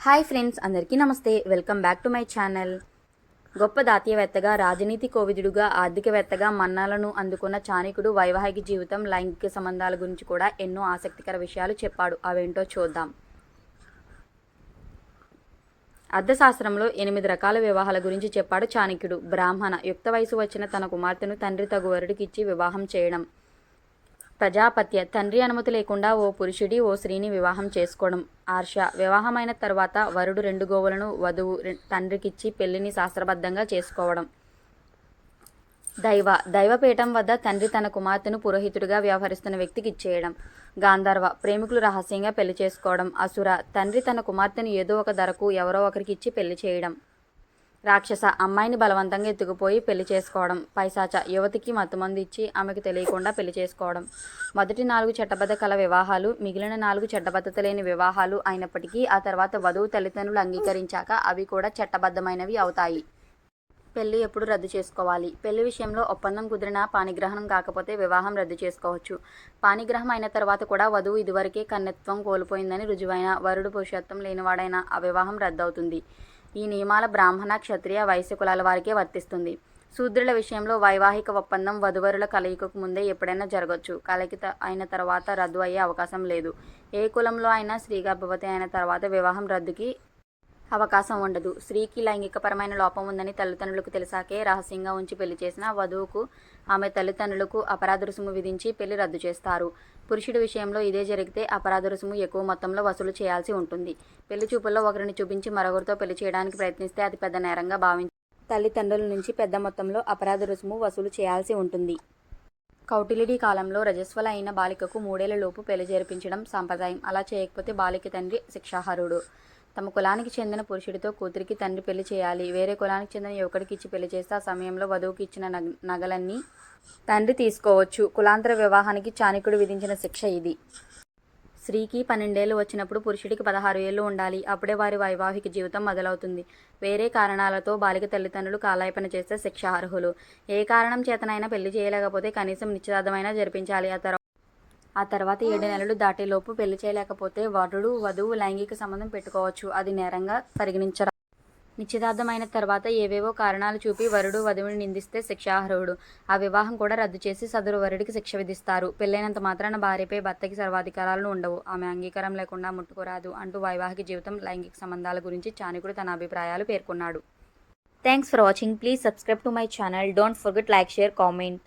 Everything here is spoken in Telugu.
హాయ్ ఫ్రెండ్స్, అందరికీ నమస్తే. Welcome back to my channel. గొప్ప దాతీయవేత్తగా, రాజనీతి కోవిదుడుగా, ఆర్థికవేత్తగా మన్నాలను అందుకున్న చాణక్యుడు వైవాహిక జీవితం, లైంగిక సంబంధాల గురించి కూడా ఎన్నో ఆసక్తికర విషయాలు చెప్పాడు. అవేంటో చూద్దాం. అర్థశాస్త్రంలో 8 రకాల వివాహాల గురించి చెప్పాడు చాణక్యుడు. బ్రాహ్మణ, యుక్త వయసు వచ్చిన తన కుమార్తెను తండ్రి తగు వరుడికి ఇచ్చి వివాహం చేయడం. ప్రజాపత్య, తండ్రి అనుమతి లేకుండా ఓ పురుషుడి ఓ స్త్రీని వివాహం చేసుకోవడం. ఆర్ష, వివాహమైన తర్వాత వరుడు 2 గోవులను వధువు తండ్రికిచ్చి పెళ్లిని శాస్త్రబద్ధంగా చేసుకోవడం. దైవపీఠం వద్ద తండ్రి తన కుమార్తెను పురోహితుడిగా వ్యవహరిస్తున్న వ్యక్తికి ఇచ్చేయడం. గాంధర్వ, ప్రేమికులు రహస్యంగా పెళ్లి చేసుకోవడం. అసుర, తండ్రి తన కుమార్తెను ఏదో ఒక ధరకు ఎవరో ఒకరికి ఇచ్చి పెళ్లి చేయడం. రాక్షస, అమ్మాయిని బలవంతంగా ఎత్తుకుపోయి పెళ్లి చేసుకోవడం. పైశాచ, యువతికి మత్తుమందు ఇచ్చి ఆమెకు తెలియకుండా పెళ్లి చేసుకోవడం. మొదటి 4 చట్టబద్ధ కల వివాహాలు, మిగిలిన 4 చట్టబద్ధత లేని వివాహాలు అయినప్పటికీ ఆ తర్వాత వధువు తల్లిదండ్రులు అంగీకరించాక అవి కూడా చట్టబద్ధమైనవి అవుతాయి. పెళ్లి ఎప్పుడు రద్దు చేసుకోవాలి? పెళ్లి విషయంలో ఒప్పందం కుదిరినా పాణిగ్రహణం కాకపోతే వివాహం రద్దు చేసుకోవచ్చు. పాణిగ్రహం అయిన తర్వాత కూడా వధువు ఇదివరకే కన్యత్వం కోల్పోయిందని రుజువైన, వరుడు పురుషత్వం లేనివాడైనా ఆ వివాహం రద్దవుతుంది. ఈ నియమాల బ్రాహ్మణ, క్షత్రియ, వైశ్య కులాల వారికే వర్తిస్తుంది. శూద్రుల విషయంలో వైవాహిక ఒప్పందం వధువరుల కలయికకు ముందే ఎప్పుడైనా జరగవచ్చు. కలయిక అయిన తర్వాత రద్దు అయ్యే అవకాశం లేదు. ఏ కులంలో అయినా స్త్రీ గర్భవతి అయిన తర్వాత వివాహం రద్దుకి అవకాశం ఉండదు. స్త్రీకి లైంగికపరమైన లోపం ఉందని తల్లిదండ్రులకు తెలిసాకే రహస్యంగా ఉంచి పెళ్లి చేసిన వధువుకు ఆమె తల్లిదండ్రులకు అపరాధ రుసుము విధించి పెళ్లి రద్దు చేస్తారు. పురుషుడి విషయంలో ఇదే జరిగితే అపరాధ రుసుము ఎక్కువ మొత్తంలో వసూలు చేయాల్సి ఉంటుంది. పెళ్లి చూపుల్లో ఒకరిని చూపించి మరొకరితో పెళ్లి చేయడానికి ప్రయత్నిస్తే అది పెద్ద నేరంగా భావించి తల్లిదండ్రుల నుంచి పెద్ద మొత్తంలో అపరాధ రుసుము వసూలు చేయాల్సి ఉంటుంది. కౌటిల్యుడి కాలంలో రజస్వల అయిన బాలికకు 3 ఏళ్ల లోపు పెళ్లి జరిపించడం సంప్రదాయం. అలా చేయకపోతే బాలిక తండ్రి శిక్షార్హుడు. తమ కులానికి చెందిన పురుషుడితో కూతురికి తండ్రి పెళ్లి చేయాలి. వేరే కులానికి చెందిన యువకుడికి ఇచ్చి పెళ్లి చేస్తే ఆ సమయంలో వధువుకి ఇచ్చిన నగలన్నీ తండ్రి తీసుకోవచ్చు. కులాంతర వివాహానికి చాణక్యుడు విధించిన శిక్ష ఇది. స్త్రీకి 12 ఏళ్లు వచ్చినప్పుడు పురుషుడికి 16 ఏళ్లు ఉండాలి. అప్పుడే వారి వైవాహిక జీవితం మొదలవుతుంది. వేరే కారణాలతో బాలిక తల్లిదండ్రులు కాలయాపన చేస్తే శిక్షార్హులు. ఏ కారణం చేతనైనా పెళ్లి చేయలేకపోతే కనీసం నిశ్చితార్థమైనా జరిపించాలి. ఆ తర్వాత 7 నెలలు దాటేలోపు పెళ్లి చేయలేకపోతే వరుడు వధువు లైంగిక సంబంధం పెట్టుకోవచ్చు. అది నేరంగా పరిగణించరా. నిశ్చితార్థమైన తర్వాత ఏవేవో కారణాలు చూపి వరుడు వధువుని నిందిస్తే శిక్షార్హుడు. ఆ వివాహం కూడా రద్దు చేసి సదరు వరుడికి శిక్ష విధిస్తారు. పెళ్లైనంత మాత్రాన భార్యపై భర్తకి సర్వాధికారాలు ఉండవు. ఆమె అంగీకారం లేకుండా ముట్టుకోరాదు అంటూ వైవాహిక జీవితం, లైంగిక సంబంధాల గురించి చాణక్యుడు తన అభిప్రాయాలు పేర్కొన్నాడు. Thanks for watching. Please subscribe to my channel. Don't forget like, share, comment.